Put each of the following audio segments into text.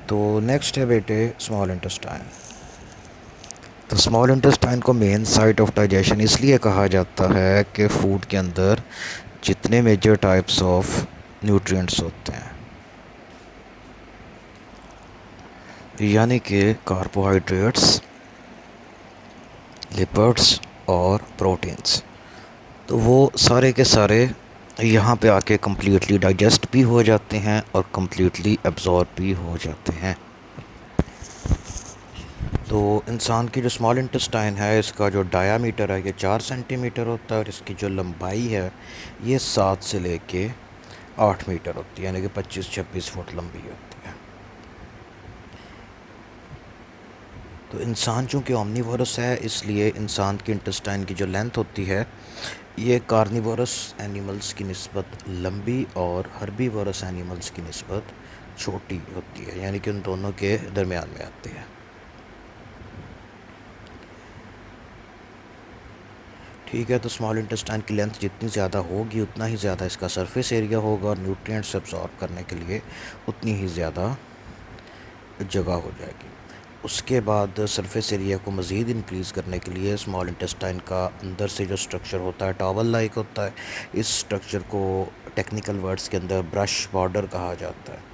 तो नेक्स्ट है बेटे स्मॉल इंटेस्टाइन। तो स्मॉल इंटेस्टाइन को मेन साइट ऑफ डाइजेशन इसलिए कहा जाता है कि फूड के अंदर जितने मेजर टाइप्स ऑफ न्यूट्रिएंट्स होते हैं, यानी कि कार्बोहाइड्रेट्स, लिपिड्स और प्रोटीन्स, तो वो सारे के सारे यहाँ पे आके कम्प्लीटली डाइजेस्ट भी हो जाते हैं और कम्प्लीटली एब्जॉर्ब भी हो जाते हैं। तो इंसान की जो स्मॉल इंटेस्टाइन है, इसका जो डायामीटर है ये 4 सेंटीमीटर होता है और इसकी जो लंबाई है ये 7 से लेके 8 मीटर होती है, यानी कि 25-26 फुट लंबी होती है। तो इंसान चूँकि ओमनीवोरस है, इसलिए इंसान की इंटेस्टाइन की जो लेंथ होती है ये कार्निवोरस एनिमल्स की निस्बत लंबी और हर्बीवोरस एनिमल्स की निस्बत छोटी होती है, यानी कि उन दोनों के दरमियान में आती है। ठीक है, तो स्मॉल इंटेस्टाइन की लेंथ जितनी ज़्यादा होगी उतना ही ज़्यादा इसका सरफेस एरिया होगा और न्यूट्रिएंट्स एब्जॉर्ब करने के लिए उतनी ही ज़्यादा जगह हो जाएगी। उसके बाद सरफेस एरिया को मज़ीद इंक्रीज़ करने के लिए स्मॉल इंटेस्टाइन का अंदर से जो स्ट्रक्चर होता है टॉवल लाइक होता है। इस स्ट्रक्चर को टेक्निकल वर्ड्स के अंदर ब्रश बॉर्डर कहा जाता है।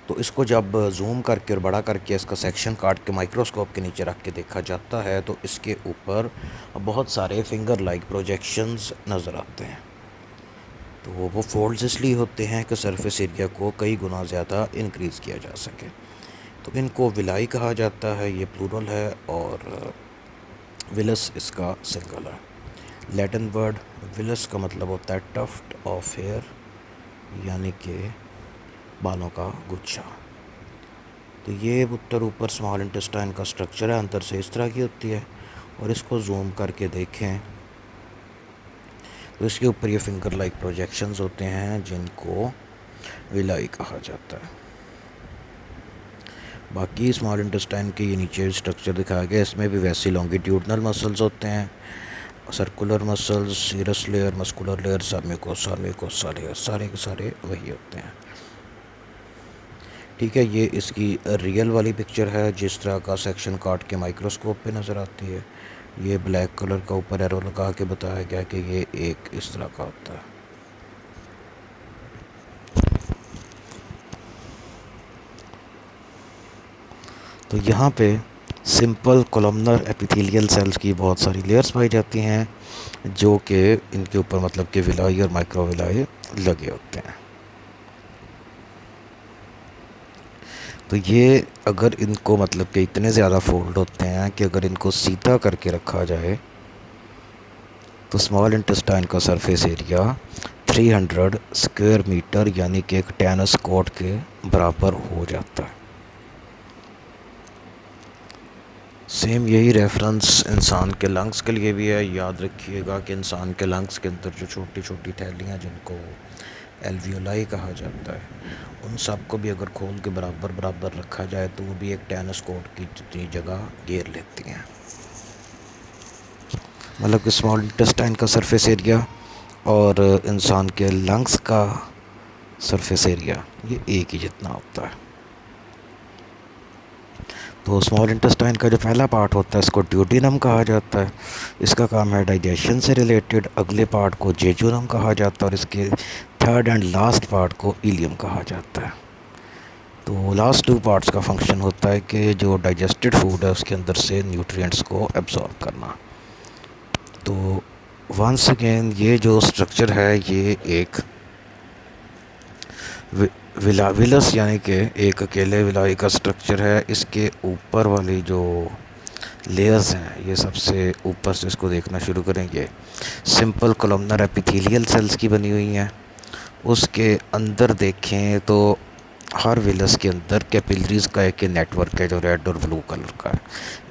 तो इसको जब जूम करके और बड़ा करके इसका सेक्शन काट के माइक्रोस्कोप के नीचे रख के देखा जाता है तो इसके ऊपर बहुत सारे फिंगर लाइक प्रोजेक्शंस नज़र आते हैं। तो वो फोल्ड्स इसलिए होते हैं कि सरफेस एरिया को कई गुना ज़्यादा इंक्रीज़ किया जा सके। तो इनको विलाई कहा जाता है, ये प्लूरल है, और विलस इसका सिंगल है। लैटिन वर्ड विलस का मतलब होता है टफ्ट ऑफ हेयर, यानी कि बालों का गुच्छा। तो ये उत्तर ऊपर स्मॉल इंटेस्टाइन का स्ट्रक्चर है, अंदर से इस तरह की होती है। और इसको जूम करके देखें तो इसके ऊपर ये फिंगर लाइक प्रोजेक्शंस होते हैं जिनको विलाई कहा जाता है। बाकी स्मॉल इंटेस्टाइन के ये नीचे स्ट्रक्चर दिखाया गया, इसमें भी वैसे लॉन्गिट्यूडनल मसल्स होते हैं, circular muscles, serous layer, muscular layer, submucosa layer, सारे के सारे वही होते हैं। ठीक है, ये इसकी रियल वाली पिक्चर है जिस तरह का सेक्शन काट के माइक्रोस्कोप पे नज़र आती है। ये ब्लैक कलर का ऊपर एरो लगा के बताया गया कि ये एक इस तरह का होता है। तो यहाँ पे सिंपल कोलमनर एपिथेलियल सेल्स की बहुत सारी लेयर्स पाई जाती हैं जो कि इनके ऊपर मतलब कि विलाई और माइक्रोविलाई लगे होते हैं। तो ये अगर इनको मतलब कि इतने ज़्यादा फोल्ड होते हैं कि अगर इनको सीधा करके रखा जाए तो स्मॉल इंटेस्टाइन का सरफेस एरिया 300 स्क्वायर मीटर यानी कि एक टेनिस कोर्ट के बराबर हो जाता है। सेम यही रेफरेंस इंसान के लंग्स के लिए भी है। याद रखिएगा कि इंसान के लंग्स के अंदर जो छोटी छोटी थैलियाँ जिनको एल्वियोलाई कहा जाता है, उन सब को भी अगर खोल के बराबर बराबर रखा जाए तो वो भी एक टेनिस कोर्ट की जितनी जगह घेर लेती हैं। मतलब कि स्मॉल इंटेस्टाइन का सरफेस एरिया और इंसान के लंग्स का सरफेस एरिया ये एक ही जितना होता है। तो स्मॉल इंटेस्टाइन का जो पहला पार्ट होता है इसको ड्यूडेनम कहा जाता है, इसका काम है डाइजेशन से रिलेटेड। अगले पार्ट को जेजुनम कहा जाता है और इसके थर्ड एंड लास्ट पार्ट को इलियम कहा जाता है। तो लास्ट 2 पार्ट्स का फंक्शन होता है कि जो डाइजेस्टेड फूड है उसके अंदर से न्यूट्रिएंट्स को एब्जॉर्ब करना। तो वंस अगेन ये जो स्ट्रक्चर है ये एक विलस यानी कि एक अकेले विलाई का स्ट्रक्चर है। इसके ऊपर वाली जो लेयर्स हैं ये सबसे ऊपर से इसको देखना शुरू करेंगे, सिंपल कोलमनर एपिथेलियल सेल्स की बनी हुई हैं। उसके अंदर देखें तो हर विलस के अंदर कैपिलरीज़ का एक नेटवर्क है जो रेड और ब्लू कलर का है।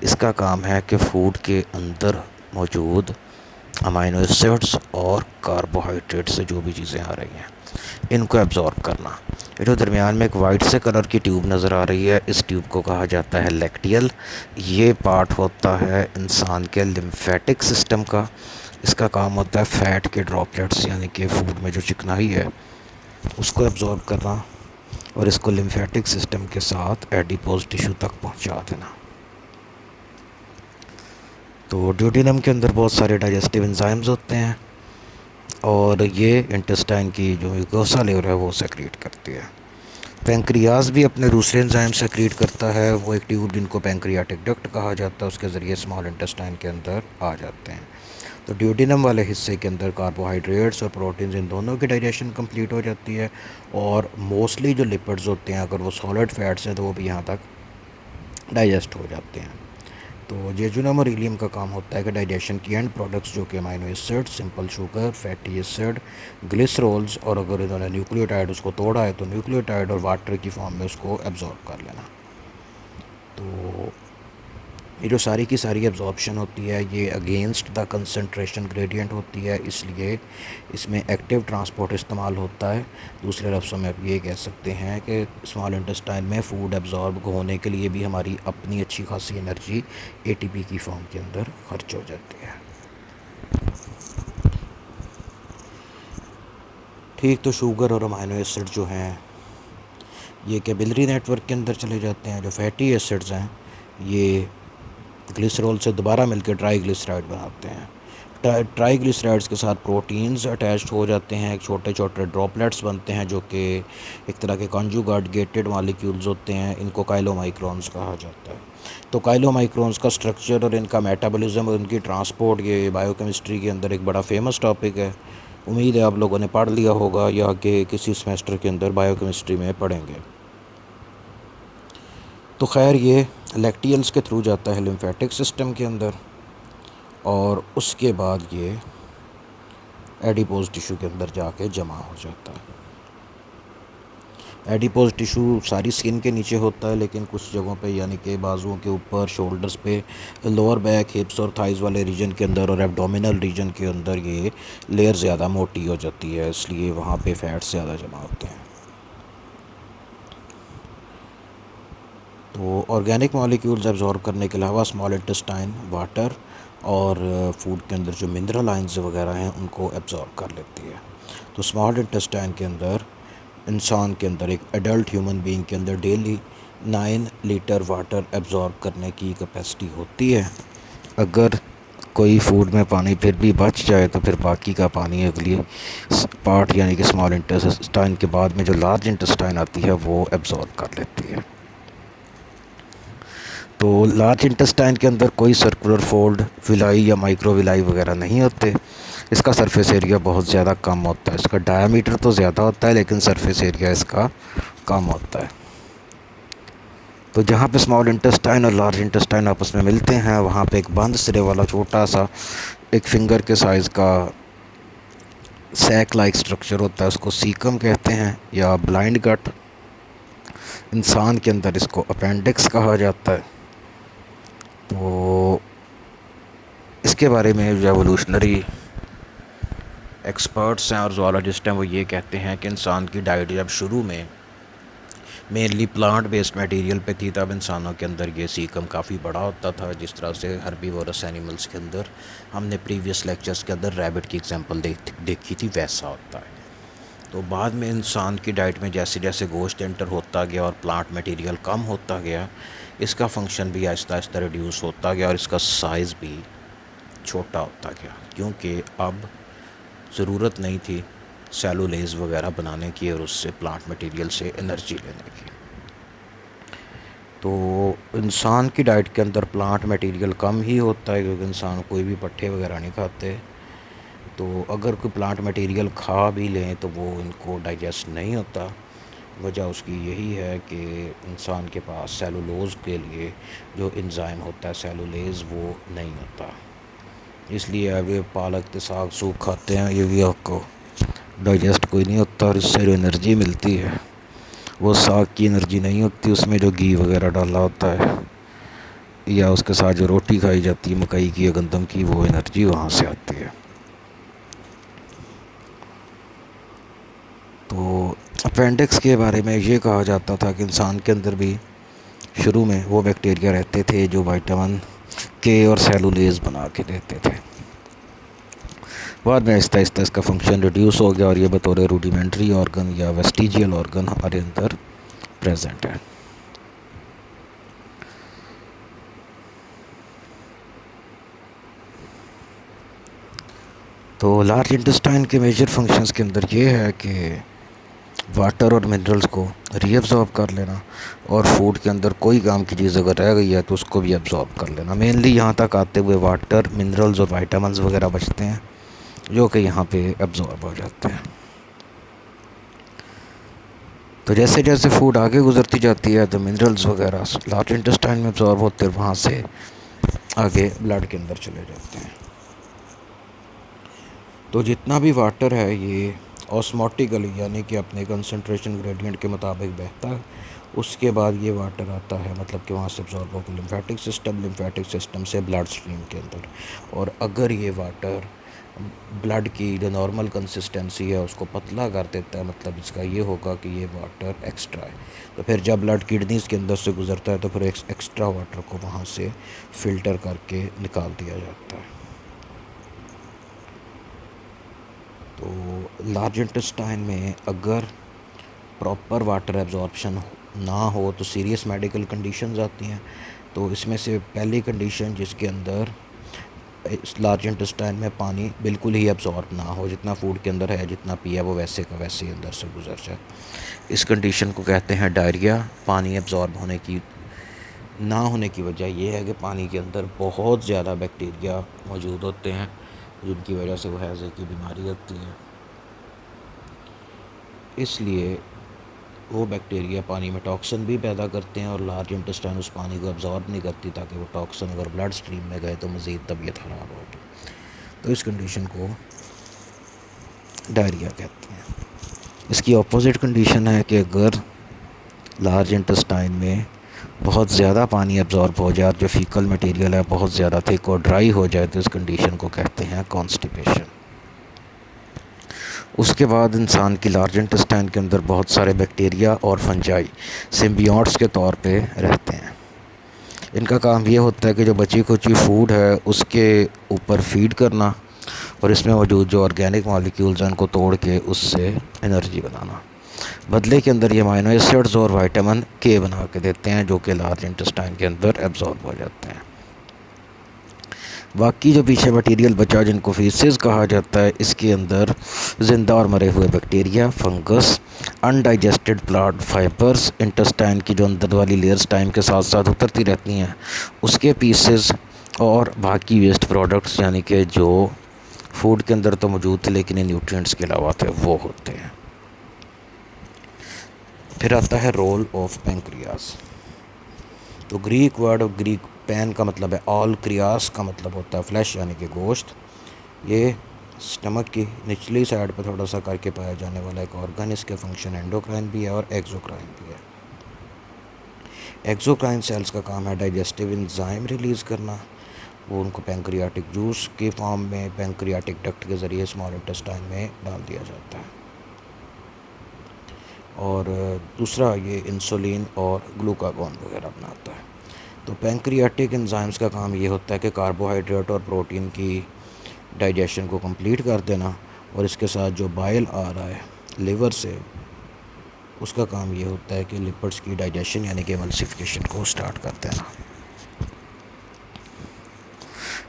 इसका काम है कि फूड के अंदर मौजूद अमाइनो एसिड्स और कार्बोहाइड्रेट से जो भी चीज़ें आ रही हैं इनको एब्जॉर्ब करना। ये जो दरमियान में एक वाइट से कलर की ट्यूब नज़र आ रही है, इस ट्यूब को कहा जाता है लैक्टियल। ये पार्ट होता है इंसान के लिम्फेटिक सिस्टम का। इसका काम होता है फ़ैट के ड्रॉपलेट्स यानी कि फूड में जो चिकनाई है उसको एब्जॉर्ब करना। और इसको लिम्फेटिक सिस्टम के साथ एडिपोज टिश्यू तक पहुंचा देना। तो ड्यूटेनम के अंदर बहुत सारे डाइजेस्टिव एंजाइम्स होते हैं और ये इंटेस्टाइन की जो म्यूकोसा लेयर है वो सेक्रेट करती है। पैंक्रियाज भी अपने दूसरे एंजाइम सेक्रेट करता है, वो एक ट्यूब जिनको पैंक्रियाटिक डक्ट कहा जाता है, उसके ज़रिए स्मॉल इंटेस्टाइन के अंदर आ जाते हैं। तो ड्यूटेनम वाले हिस्से के अंदर कार्बोहाइड्रेट्स और प्रोटीन्स इन दोनों की डाइजेशन कंप्लीट हो जाती है और मोस्टली जो लिपिड्स होते हैं अगर वो सॉलिड फैट्स हैं तो वो भी यहाँ तक डाइजेस्ट हो जाते हैं। तो जेजुनम और इलियम का काम होता है कि डाइजेशन की एंड प्रोडक्ट्स जो कि amino acid, simple sugar, fatty acid, glycerols और अगर इन्होंने न्यूक्लियोटाइड उसको तोड़ा है तो न्यूक्लियोटाइड और वाटर की फॉर्म में उसको एब्जॉर्ब कर लेना। तो ये जो सारी की सारी एब्जॉर्प्शन होती है ये अगेंस्ट द कंसंट्रेशन ग्रेडियंट होती है, इसलिए इसमें एक्टिव ट्रांसपोर्ट इस्तेमाल होता है। दूसरे लफ्ज़ों में आप ये कह सकते हैं कि स्मॉल इंटेस्टाइन में फ़ूड एब्जॉर्ब होने के लिए भी हमारी अपनी अच्छी खासी एनर्जी एटीपी की फॉर्म के अंदर खर्च हो जाती है। ठीक, तो शुगर और अमाइनो एसिड जो हैं ये कैपिलरी नेटवर्क के अंदर चले जाते हैं। जो फैटी एसिड्स हैं ये ग्लिसरॉल से दोबारा मिलकर ट्राईग्लिसराइड बनाते हैं। ट्राईग्लिसराइड्स के साथ प्रोटीन्स अटैच्ड हो जाते हैं, एक छोटे छोटे ड्रॉपलेट्स बनते हैं जो कि एक तरह के कॉन्जुगेटेड मॉलिक्यूल्स होते हैं, इनको काइलोमाइक्रोन्स कहा जाता है। तो काइलोमाइक्रोन्स का स्ट्रक्चर और इनका मेटाबॉलिज्म और इनकी ट्रांसपोर्ट ये बायोकेमिस्ट्री के अंदर एक बड़ा फेमस टॉपिक है। उम्मीद है आप लोगों ने पढ़ लिया होगा या कि किसी सेमेस्टर के अंदर बायोकेमिस्ट्री में पढ़ेंगे। तो खैर ये लैक्टियल्स के थ्रू जाता है लिम्फेटिक सिस्टम के अंदर और उसके बाद ये एडिपोज टिश्यू के अंदर जाके जमा हो जाता है। एडिपोज टिश्यू सारी स्किन के नीचे होता है लेकिन कुछ जगहों पे यानी कि बाजुओं के ऊपर, शोल्डर्स पे, लोअर बैक, हिप्स और थाइज़ वाले रीजन के अंदर और एब्डोमिनल रीजन के अंदर ये लेयर ज़्यादा मोटी हो जाती है, इसलिए वहाँ पे फैट्स ज़्यादा जमा होते हैं। तो ऑर्गेनिक मॉलिक्यूल्स एब्जॉर्ब करने के अलावा स्मॉल इंटेस्टाइन वाटर और फूड के अंदर जो मिनरल आइंस वगैरह हैं उनको एब्जॉर्ब कर लेती है। तो स्मॉल इंटेस्टाइन के अंदर इंसान के अंदर, एक एडल्ट ह्यूमन बीइंग के अंदर डेली 9 लीटर वाटर एब्जॉर्ब करने की कैपेसिटी होती है। अगर कोई फूड में पानी फिर भी बच जाए तो फिर बाकी का पानी अगली पार्ट यानी कि स्मॉल इंटेस्टाइन के बाद में जो लार्ज इंटेस्टाइन आती है वो एब्जॉर्ब कर लेती है। तो लार्ज इंटेस्टाइन के अंदर कोई सर्कुलर फोल्ड, विलाई या माइक्रोविलाई वगैरह नहीं होते। इसका सरफेस एरिया बहुत ज़्यादा कम होता है, इसका डायामीटर तो ज़्यादा होता है लेकिन सरफेस एरिया इसका कम होता है। तो जहाँ पे स्मॉल इंटेस्टाइन और लार्ज इंटेस्टाइन आपस में मिलते हैं वहाँ पे एक बंद सिरे वाला छोटा सा एक फिंगर के साइज़ का सैक लाइक स्ट्रक्चर होता है, उसको सीकम कहते हैं या ब्लाइंड गट। इंसान के अंदर इसको अपेंडिक्स कहा जाता है। तो इसके बारे में जो एवोल्यूशनरी एक्सपर्ट्स हैं और ज़ूलॉजिस्ट हैं वो ये कहते हैं कि इंसान की डाइट जब शुरू में मेनली प्लांट बेस्ड मटेरियल पे थी तब इंसानों के अंदर ये सीकम काफ़ी बड़ा होता था, जिस तरह से हर्बीवोरस एनिमल्स के अंदर हमने प्रीवियस लेक्चर्स के अंदर रैबिट की एग्जांपल देखी थी वैसा होता है। तो बाद में इंसान की डाइट में जैसे जैसे गोश्त एंटर होता गया और प्लांट मटेरियल कम होता गया, इसका फंक्शन भी आहिस्ता आहिस्ता रिड्यूस होता गया और इसका साइज़ भी छोटा होता गया, क्योंकि अब ज़रूरत नहीं थी सेलुलेज वगैरह बनाने की और उससे प्लांट मटेरियल से एनर्जी लेने की। तो इंसान की डाइट के अंदर प्लांट मटेरियल कम ही होता है क्योंकि इंसान कोई भी पट्टे वगैरह नहीं खाते। तो अगर कोई प्लांट मटेरियल खा भी लें तो वो इनको डाइजेस्ट नहीं होता। वजह उसकी यही है कि इंसान के पास सेलुलोज़ के लिए जो एंजाइम होता है सेलुलेज वो नहीं होता, इसलिए अभी पालक के साग सूख खाते हैं, ये भी आपको डाइजेस्ट कोई नहीं होता और इससे जो एनर्जी मिलती है वो साग की एनर्जी नहीं होती, उसमें जो घी वगैरह डाला होता है या उसके साथ जो रोटी खाई जाती है मकई की या गंदम की, वो एनर्जी वहाँ से आती है। तो अपेंडिक्स के बारे में ये कहा जाता था कि इंसान के अंदर भी शुरू में वो बैक्टीरिया रहते थे जो विटामिन के और सेलुलेज बना के देते थे। बाद में आहिस्ता आहिस्ता इसका फंक्शन रिड्यूस हो गया और ये बतौर रूडिमेंट्री ऑर्गन या वेस्टिजियल ऑर्गन हमारे अंदर प्रेजेंट है। तो लार्ज इंटेस्टाइन के मेजर फंक्शंस के अंदर ये है कि वाटर और मिनरल्स को रीअब्ज़ॉर्ब कर लेना, और फूड के अंदर कोई काम की चीज़ अगर रह गई है तो उसको भी अब्ज़ॉर्ब कर लेना। मेनली यहाँ तक आते हुए वाटर, मिनरल्स और वाइटामिन्स वगैरह बचते हैं जो कि यहाँ पे अब्ज़ॉर्ब हो जाते हैं। तो जैसे जैसे फूड आगे गुजरती जाती है तो मिनरल्स वगैरह लार्ज इंटेस्टाइन में अब्ज़ॉर्ब होते हैं, वहाँ से आगे ब्लड के अंदर चले जाते हैं। तो जितना भी वाटर है ये ऑस्मोटिकली यानी कि अपने कंसंट्रेशन ग्रेडियंट के मुताबिक बहता है, उसके बाद ये वाटर आता है, मतलब कि वहाँ से अब्जॉर्ब होकर लिम्फेटिक सिस्टम से ब्लड स्ट्रीम के अंदर। और अगर ये वाटर ब्लड की जो नॉर्मल कंसिस्टेंसी है उसको पतला कर देता है, मतलब इसका ये होगा कि ये वाटर एक्स्ट्रा है। तो फिर जब ब्लड किडनीज़ के अंदर से गुजरता है तो फिर एक्स्ट्रा वाटर को वहाँ से फ़िल्टर करके निकाल दिया जाता है। तो लार्ज इंटेस्टाइन में अगर प्रॉपर वाटर एब्जॉर्प्शन ना हो तो सीरियस मेडिकल कंडीशंस आती हैं। तो इसमें से पहली कंडीशन जिसके अंदर इस लार्ज इंटेस्टाइन में पानी बिल्कुल ही एब्जॉर्ब ना हो, जितना फूड के अंदर है जितना पिया वो वैसे का वैसे ही अंदर से गुजर जाए, इस कंडीशन को कहते हैं डायरिया। पानी एब्जॉर्ब होने की ना होने की वजह यह है कि पानी के अंदर बहुत ज़्यादा बैक्टीरिया मौजूद होते हैं जिनकी वजह से वो हैज़े की बीमारी होती है। इसलिए वो बैक्टीरिया पानी में टॉक्सिन भी पैदा करते हैं और लार्ज इंटेस्टाइन उस पानी को अब्जॉर्ब नहीं करती, ताकि वो टॉक्सिन अगर ब्लड स्ट्रीम में गए तो मज़ीद तबीयत ख़राब होगी। तो इस कंडीशन को डायरिया कहते हैं। इसकी अपोजिट कंडीशन है कि अगर लार्ज इंटेस्टाइन में बहुत ज़्यादा पानी एब्जॉर्ब हो जाए और जो फीकल मटेरियल है बहुत ज़्यादा थिक और ड्राई हो जाए तो इस कंडीशन को कहते हैं कॉन्स्टिपेशन। उसके बाद इंसान की लार्ज इंटेस्टाइन के अंदर बहुत सारे बैक्टीरिया और फंजाई सिम्बियोट्स के तौर पे रहते हैं। इनका काम ये होता है कि जो बची खुची फूड है उसके ऊपर फीड करना और इसमें मौजूद जो ऑर्गेनिक मॉलिक्यूल्स हैं उनको तोड़ के उससे एनर्जी बनाना। बदले के अंदर ये अमीनो एसिड्स और विटामिन के बना के देते हैं जो कि लार्ज इंटेस्टाइन के अंदर एब्जॉर्ब हो जाते हैं। बाकी जो पीछे मटेरियल बचा जिनको फीसेस कहा जाता है, इसके अंदर ज़िंदा और मरे हुए bacteria, fungus, undigested plant fibres, intestine की जो अंदर वाली लेयर्स टाइम के साथ साथ उतरती रहती हैं उसके पीसेस, और बाकी वेस्ट प्रोडक्ट्स यानी कि जो फूड के अंदर तो मौजूद थे लेकिन न्यूट्रिएंट्स के अलावा थे वो होते हैं। फिर आता है रोल ऑफ पेंक्रियाज। तो ग्रीक वर्ड ग्रीक पैन का मतलब है ऑल, क्रियास का मतलब होता है फ्लैश यानी कि गोश्त। ये स्टमक की निचली साइड पर थोड़ा सा करके पाया जाने वाला एक ऑर्गन। इसके फंक्शन एंडोक्राइन भी है और एक्सोक्राइन भी है। एक्सोक्राइन सेल्स का काम है डाइजेस्टिव एंजाइम रिलीज़ करना, वो उनको पैंक्रियाटिक जूस के फॉर्म में पैंक्रियाटिक डक्ट के ज़रिए स्मॉल इंटेस्टाइन में डाल दिया जाता है। और दूसरा ये इंसुलिन और ग्लूकागॉन वगैरह बनाता है। तो पैंक्रियाटिक एंजाइम्स का काम ये होता है कि कार्बोहाइड्रेट और प्रोटीन की डाइजेशन को कंप्लीट कर देना, और इसके साथ जो बाइल आ रहा है लिवर से उसका काम ये होता है कि लिपिड्स की डाइजेशन यानी कि एमल्सिफिकेशन को स्टार्ट कर देना।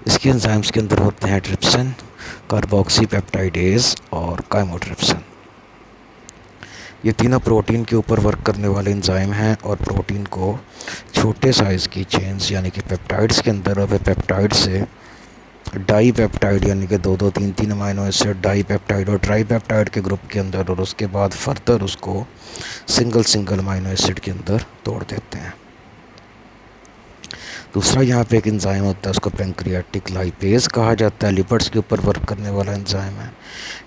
इसके एंजाइम्स के अंदर होते हैं ट्रिप्सिन, कार्बोक्सी पेप्टाइडेज और काइमोट्रिप्सिन। ये तीनों प्रोटीन के ऊपर वर्क करने वाले एंजाइम हैं और प्रोटीन को छोटे साइज़ की चेन्स यानी कि पेप्टाइड्स के अंदर, और पेप्टाइड से डाई पेप्टाइड यानी कि दो दो तीन तीन अमीनो एसिड डाई पेप्टाइड और ट्राई पेप्टाइड के ग्रुप के अंदर, और उसके बाद फर्दर उसको सिंगल अमीनो एसिड के अंदर तोड़ देते हैं। दूसरा यहाँ पे एक एंजाइम होता है उसको पैंक्रियाटिक लाइपेज कहा जाता है, लिपिड्स के ऊपर वर्क करने वाला एंजाइम है।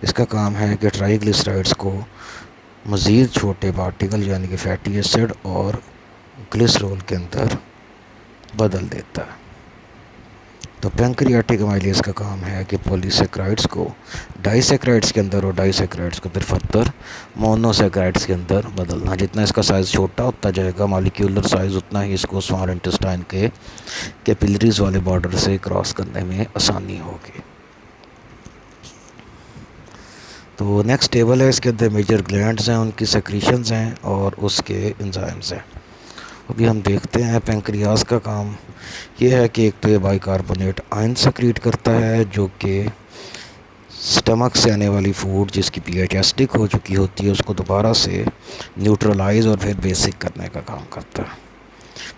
इसका काम है कि ट्राइग्लिसराइड्स को मज़ीद छोटे पार्टिकल यानी कि फैटी एसिड और ग्लिसरॉल के अंदर बदल देता है। तो पैंक्रियाटिक अमाइलेज का काम है कि पॉलीसेक्राइड्स को डाइसेक्राइड्स के अंदर और डाइसेक्राइड्स को फिर फर्दर मोनोसेक्राइड्स के अंदर बदलना। जितना इसका साइज़ छोटा होता जाएगा मॉलिक्यूलर साइज़, उतना ही इसको स्मॉल इंटेस्टाइन के कैपिलरीज वाले बॉर्डर से क्रॉस करने में आसानी होगी। तो नेक्स्ट टेबल है, इसके अंदर मेजर ग्लैंड्स हैं, उनकी सेक्रीशंस हैं और उसके एंजाइम्स हैं। अभी हम देखते हैं पेंक्रियाज का काम ये है कि एक तो ये बाइकार्बोनेट आयन सेक्रीट करता है जो कि स्टमक से आने वाली फूड जिसकी पीएच एसिडिक हो चुकी होती है उसको दोबारा से न्यूट्रलाइज और फिर बेसिक करने का काम करता है।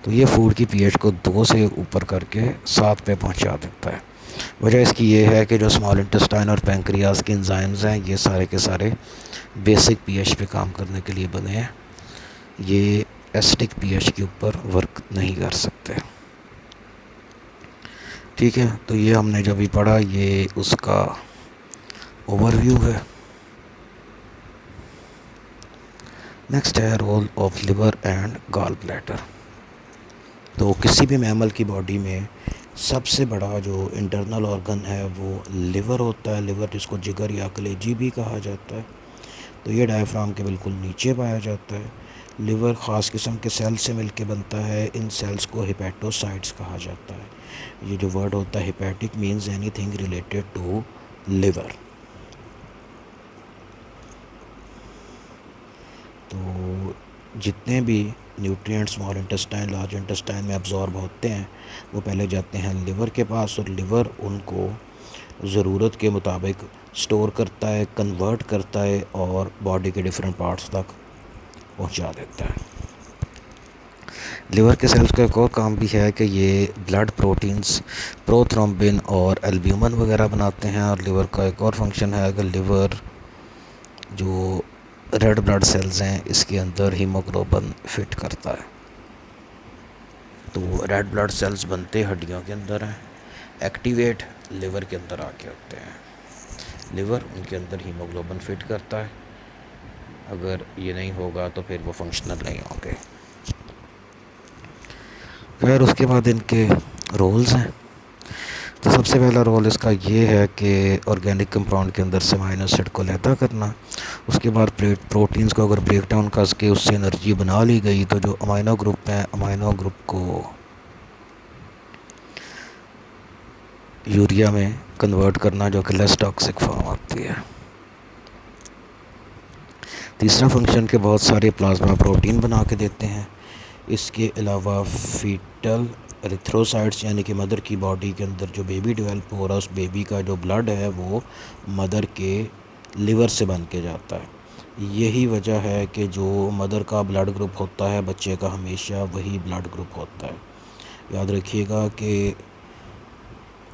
तो ये फूड की पीएच को 2 से ऊपर करके 7 पे पहुंचा देता है। वजह इसकी ये है कि जो स्मॉल इंटेस्टाइन और पेंक्रियाज के एंजाइम्स हैं ये सारे के सारे बेसिक पीएच पे काम करने के लिए बने हैं, ये एसिडिक पीएच के ऊपर वर्क नहीं कर सकते। ठीक है, तो ये हमने जब भी पढ़ा ये उसका ओवरव्यू है। नेक्स्ट है role of liver and gall bladder. तो किसी भी मैमल की बॉडी में सबसे बड़ा जो इंटरनल ऑर्गन है वो लिवर होता है। लिवर जिसको जिगर या कलेजी भी कहा जाता है। तो ये डायफ्राम के बिल्कुल नीचे पाया जाता है। लिवर ख़ास किस्म के सेल से मिलके बनता है। इन सेल्स को हिपैटोसाइट्स कहा जाता है। ये जो वर्ड होता है hepatic means anything related to liver. तो जितने भी nutrients small intestine large intestine में अब्जॉर्ब होते हैं वो पहले जाते हैं लिवर के पास और लिवर उनको ज़रूरत के मुताबिक स्टोर करता है, कन्वर्ट करता है और बॉडी के डिफरेंट पार्ट्स तक पहुंचा देता है। लिवर के सेल्स का एक और काम भी है कि ये ब्लड प्रोटीन्स प्रोथ्रोम्बिन और एल्ब्यूमिन वगैरह बनाते हैं। और लिवर का एक और फंक्शन है कि लिवर जो रेड ब्लड सेल्स हैं इसके अंदर हीमोग्लोबिन फिट करता है। तो रेड ब्लड सेल्स बनते हड्डियों के अंदर हैं, एक्टिवेट लिवर के अंदर आके होते हैं। लिवर उनके अंदर हीमोग्लोबिन फिट करता है। अगर ये नहीं होगा तो फिर वो फंक्शनल नहीं होंगे। खैर उसके बाद इनके रोल्स हैं। तो सबसे पहला रोल इसका ये है कि ऑर्गेनिक कंपाउंड के अंदर से अमीनो एसिड को लैदा करना। उसके बाद प्रोटीन्स को अगर ब्रेक डाउन करके उससे एनर्जी बना ली गई तो जो अमीनो ग्रुप हैं अमीनो ग्रुप को यूरिया में कन्वर्ट करना जो कि लेस टॉक्सिक फॉर्म आती है। तीसरा फंक्शन के बहुत सारे प्लाज्मा प्रोटीन बना के देते हैं। इसके अलावा फीटल एरिथ्रोसाइट्स यानी कि मदर की बॉडी के अंदर जो बेबी डेवलप हो रहा है उस बेबी का जो ब्लड है वो मदर के लिवर से बन के जाता है। यही वजह है कि जो मदर का ब्लड ग्रुप होता है बच्चे का हमेशा वही ब्लड ग्रुप होता है। याद रखिएगा कि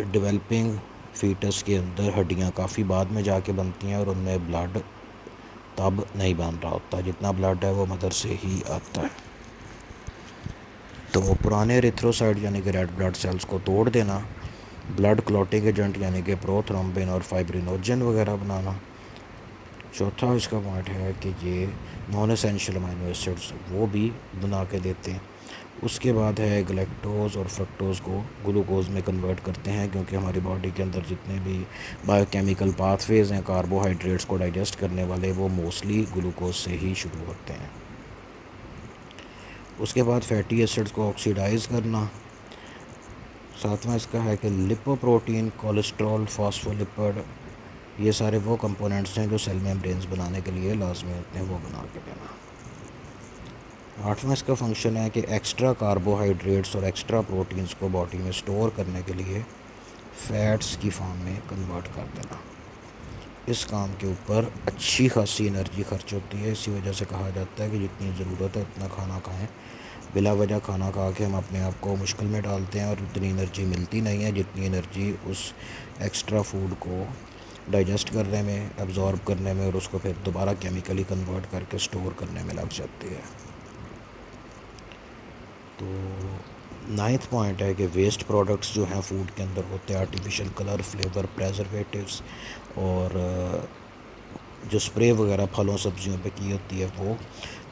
डेवलपिंग फीटस के अंदर हड्डियाँ काफ़ी बाद में जाके बनती हैं और उनमें ब्लड तब नहीं बन रहा होता। जितना ब्लड है वो मदर से ही आता है। तो पुराने एरिथ्रोसाइट यानी कि रेड ब्लड सेल्स को तोड़ देना, ब्लड क्लॉटिंग एजेंट यानी कि प्रोथ्रोम्बिन और फाइब्रिनोजन वगैरह बनाना। चौथा इसका पॉइंट है कि ये नॉन एसेंशियल अमीनो एसिड्स वो भी बना के देते हैं। उसके बाद है ग्लैक्टोज और फ्रक्टोज को ग्लूकोज में कन्वर्ट करते हैं क्योंकि हमारी बॉडी के अंदर जितने भी बायोकेमिकल पाथवेज हैं कार्बोहाइड्रेट्स को डाइजेस्ट करने वाले वो मोस्टली ग्लूकोज से ही शुरू होते हैं। उसके बाद फैटी एसिड्स को ऑक्सीडाइज़ करना। सातवां इसका है कि लिपोप्रोटीन, कोलेस्ट्रॉल, फॉस्फोलिपिड ये सारे वो कंपोनेंट्स हैं जो सेल मेम्ब्रेन्स बनाने के लिए लाजमी होते हैं, वो बना के देना। आठवां इसका फंक्शन है कि एक्स्ट्रा कार्बोहाइड्रेट्स और एक्स्ट्रा प्रोटीन्स को बॉडी में स्टोर करने के लिए फ़ैट्स की फॉर्म में कन्वर्ट कर देना। इस काम के ऊपर अच्छी खासी एनर्जी खर्च होती है। इसी वजह से कहा जाता है कि जितनी ज़रूरत है उतना खाना खाएं। बिला वजह खाना खा के हम अपने आप को मुश्किल में डालते हैं और उतनी एनर्जी मिलती नहीं है जितनी एनर्जी उस एक्स्ट्रा फूड को डाइजेस्ट करने में, एब्जॉर्ब करने में और उसको फिर दोबारा केमिकली कन्वर्ट करके स्टोर करने में लग जाती है। तो नाइन्थ पॉइंट है कि वेस्ट प्रोडक्ट्स जो हैं फूड के अंदर होते हैं, आर्टिफिशियल कलर, फ्लेवर, प्रेजर्वेटिव्स और जो स्प्रे वगैरह फलों सब्जियों पे की होती है, वो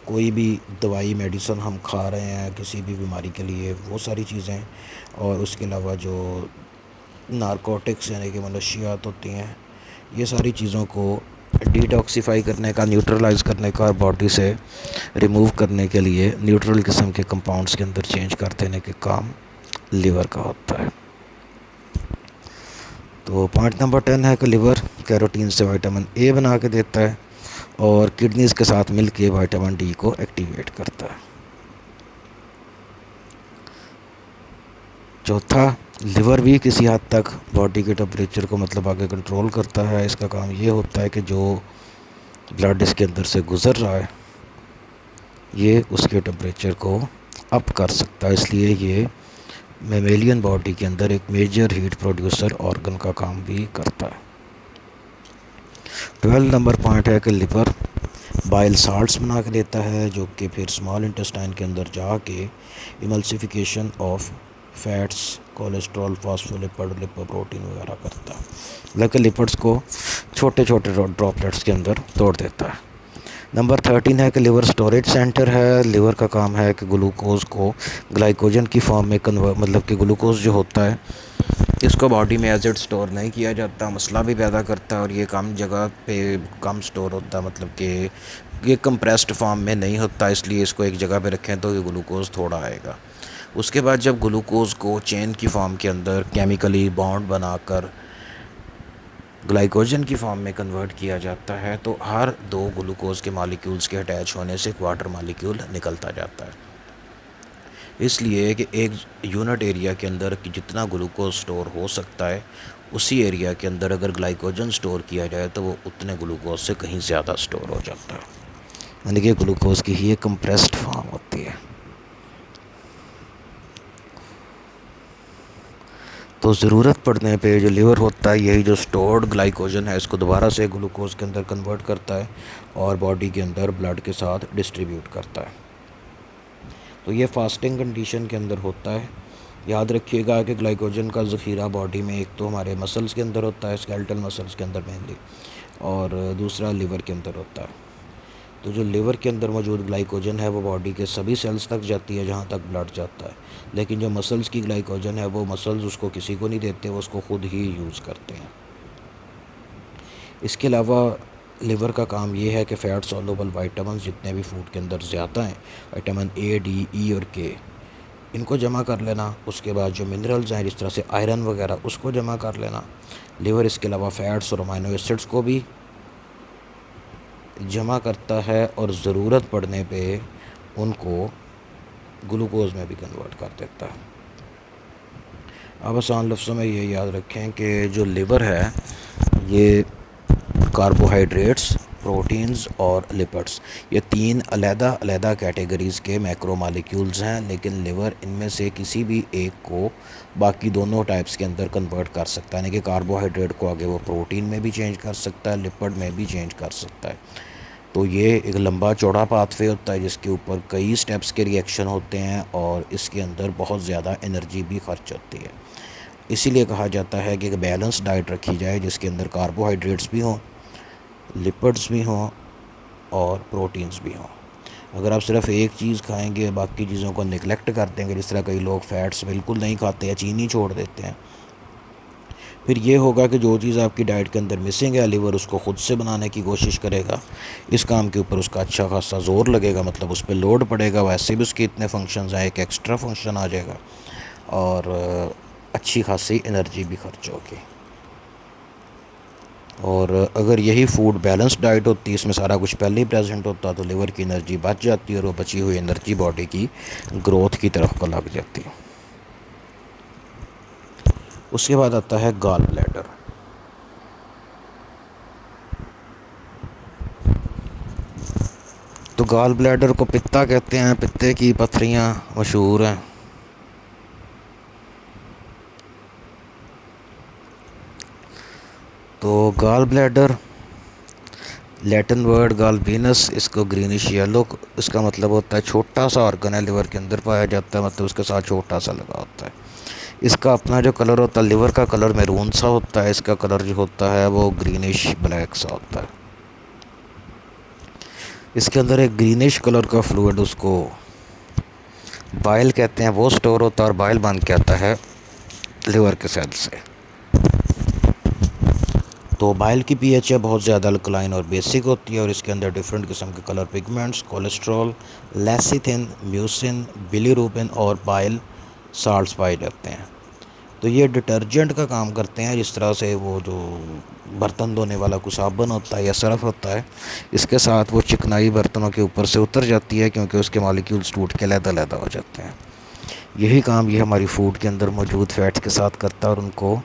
कोई भी दवाई मेडिसिन हम खा रहे हैं किसी भी बीमारी के लिए वो सारी चीज़ें, और उसके अलावा जो नारकोटिक्स यानी कि मनशियात होती हैं, ये सारी चीज़ों को डिटॉक्सीफाई करने का, न्यूट्रलाइज करने का और बॉडी से रिमूव करने के लिए न्यूट्रल किस्म के कंपाउंड्स के अंदर चेंज कर देने के काम लिवर का होता है। तो पॉइंट नंबर 10 है कि लिवर कैरोटीन से विटामिन ए बना के देता है और किडनीज के साथ मिलके विटामिन डी को एक्टिवेट करता है। चौथा, लिवर भी किसी हद तक बॉडी के टेम्परेचर को मतलब आगे कंट्रोल करता है। इसका काम ये होता है कि जो ब्लड इसके अंदर से गुज़र रहा है ये उसके टेम्परेचर को अप कर सकता है, इसलिए ये मेमेलियन बॉडी के अंदर एक मेजर हीट प्रोड्यूसर ऑर्गन का काम भी करता है। 12 नंबर पॉइंट है कि लिवर बाइल साल्ट्स बना के देता है जो कि फिर स्मॉल इंटेस्टाइन के अंदर जाके emulsification of fats, cholesterol, phospholipid, lipoprotein वगैरह करता है, लेकिन लिपिड्स को छोटे छोटे ड्रॉपलेट्स के अंदर तोड़ देता है। नंबर 13 है कि लिवर स्टोरेज सेंटर है। लिवर का काम है कि ग्लूकोज को ग्लाइकोजन की फॉर्म में कन्वर्ट, मतलब कि ग्लूकोज जो होता है इसको बॉडी में एज इट स्टोर नहीं किया जाता, मसला भी पैदा करता है और ये कम जगह पे कम स्टोर होता है, मतलब कि ये कंप्रेस्ड फॉर्म में नहीं होता, इसलिए इसको एक जगह पे रखें तो ये ग्लूकोज थोड़ा आएगा। उसके बाद जब ग्लूकोज को चेन की फॉर्म के अंदर केमिकली बॉन्ड बनाकर ग्लाइकोजन की फॉर्म में कन्वर्ट किया जाता है तो हर 2 ग्लूकोज के मॉलिक्यूल्स के अटैच होने से एक वाटर मॉलिक्यूल निकलता जाता है। इसलिए कि एक यूनिट एरिया के अंदर जितना ग्लूकोज स्टोर हो सकता है उसी एरिया के अंदर अगर ग्लाइकोजन स्टोर किया जाए तो वो उतने ग्लूकोज से कहीं ज़्यादा स्टोर हो जाता है, यानी कि ग्लूकोज की ही एक कंप्रेस्ड फॉर्म होती है। तो ज़रूरत पड़ने पे जो लिवर होता है यही जो स्टोर्ड ग्लाइकोजन है इसको दोबारा से ग्लूकोज के अंदर कन्वर्ट करता है और बॉडी के अंदर ब्लड के साथ डिस्ट्रीब्यूट करता है। तो ये फास्टिंग कंडीशन के अंदर होता है। याद रखिएगा कि ग्लाइकोजन का ज़ख़ीरा बॉडी में एक तो हमारे मसल्स के अंदर होता है, स्केलेटल मसल्स के अंदर मेनली, और दूसरा लिवर के अंदर होता है। तो जो लिवर के अंदर मौजूद ग्लाइकोजन है वो बॉडी के सभी सेल्स तक जाती है जहाँ तक ब्लड जाता है, लेकिन जो मसल्स की ग्लाइकोजन है वो मसल्स उसको किसी को नहीं देते, वो उसको ख़ुद ही यूज़ करते हैं। इसके अलावा लिवर का काम ये है कि फ़ैट सॉल्युबल विटामिन जितने भी फूड के अंदर ज़्यादा हैं, विटामिन ए, डी, ई और के, इनको जमा कर लेना। उसके बाद जो मिनरल्स हैं जिस तरह से आयरन वगैरह उसको जमा कर लेना। लिवर इसके अलावा फ़ैट्स और अमाइनो एसिड्स को भी जमा करता है और ज़रूरत पड़ने पे उनको ग्लूकोज में भी कन्वर्ट कर देता है। अब आसान लफ्ज़ों में ये याद रखें कि जो लिवर है ये कार्बोहाइड्रेट्स, प्रोटीन्स और लिपिड्स, ये 3 अलग-अलग कैटेगरीज़ के मैक्रो मॉलिक्यूल्स हैं, लेकिन लिवर इनमें से किसी भी एक को बाकी दोनों टाइप्स के अंदर कन्वर्ट कर सकता है, यानी कि कार्बोहाइड्रेट को आगे वो प्रोटीन में भी चेंज कर सकता है, लिपिड में भी चेंज कर सकता है। तो ये एक लंबा चौड़ा पाथवे होता है जिसके ऊपर कई स्टेप्स के रिएक्शन होते हैं और इसके अंदर बहुत ज़्यादा एनर्जी भी खर्च होती है। इसीलिए कहा जाता है कि एक बैलेंस डाइट रखी जाए जिसके अंदर कार्बोहाइड्रेट्स भी हों, लिपिड्स भी हों और प्रोटीन्स भी हों। अगर आप सिर्फ एक चीज़ खाएंगे बाकी चीज़ों को निगलेक्ट कर देंगे, जिस तरह कई लोग फ़ैट्स बिल्कुल नहीं खाते या चीनी छोड़ देते हैं, फिर ये होगा कि जो चीज़ आपकी डाइट के अंदर मिसिंग है लिवर उसको ख़ुद से बनाने की कोशिश करेगा। इस काम के ऊपर उसका अच्छा खासा ज़ोर लगेगा, मतलब उस पर लोड पड़ेगा, वैसे भी उसके इतने फंक्शंस हैं, एक एक्स्ट्रा फंक्शन आ जाएगा और अच्छी खासी एनर्जी भी खर्च होगी। और अगर यही फूड बैलेंस डाइट होती, इसमें सारा कुछ पहले ही प्रेजेंट होता, तो लिवर की एनर्जी बच जाती और वो बची हुई एनर्जी बॉडी की ग्रोथ की तरफ को लग जाती। उसके बाद आता है गॉल ब्लैडर। तो गॉल ब्लैडर को पित्ता कहते हैं, पित्ते की पथरियाँ मशहूर हैं। तो गॉल ब्लैडर लैटिन वर्ड गॉल्बिनस, इसको ग्रीनिश येलो, इसका मतलब होता है छोटा सा ऑर्गन है लिवर के अंदर पाया जाता है, मतलब उसके साथ छोटा सा लगा होता है। इसका अपना जो कलर होता है, लिवर का कलर मैरून सा होता है, इसका कलर जो होता है वो ग्रीनिश ब्लैक सा होता है। इसके अंदर एक ग्रीनिश कलर का फ्लूइड, उसको बाइल कहते हैं, वो स्टोर होता है और बाइल बन के आता है लिवर के सेल से। तो बाइल की पीएच है बहुत ज़्यादा अल्कलाइन और बेसिक होती है और इसके अंदर डिफरेंट किस्म के colour pigments, cholesterol, lecithin, mucin, bilirubin और बाइल साल्ट्स पाए जाते हैं। तो ये डिटर्जेंट का काम करते हैं, जिस तरह से वो जो बर्तन धोने वाला कुछ साबुन होता है या सर्फ होता है, इसके साथ वो चिकनाई बर्तनों के ऊपर से उतर जाती है क्योंकि उसके मॉलिक्यूल्स टूट के लैदा हो जाते हैं। यही काम ये हमारी फूड के अंदर मौजूद फैट्स के साथ करता है और उनको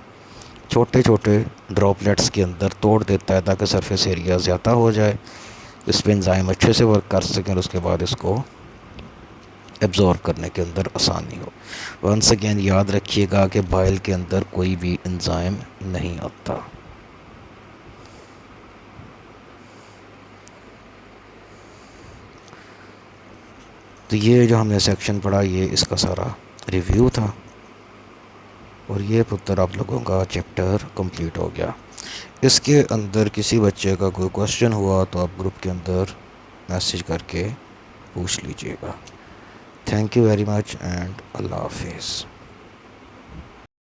छोटे छोटे ड्रॉपलेट्स के अंदर तोड़ देता है ताकि सरफेस एरिया ज़्यादा हो जाए, इस पर एंजाइम अच्छे से वर्क कर सकें और उसके बाद इसको एब्ज़ॉर्ब करने के अंदर आसानी हो। वंस अगेन याद रखिएगा कि बाइल के अंदर कोई भी एंजाइम नहीं आता। तो ये जो हमने सेक्शन पढ़ा ये इसका सारा रिव्यू था और ये पुत्र आप लोगों का चैप्टर कंप्लीट हो गया। इसके अंदर किसी बच्चे का कोई क्वेश्चन हुआ तो आप ग्रुप के अंदर मैसेज करके पूछ लीजिएगा। Thank you very much and अल्लाह हाफिज़।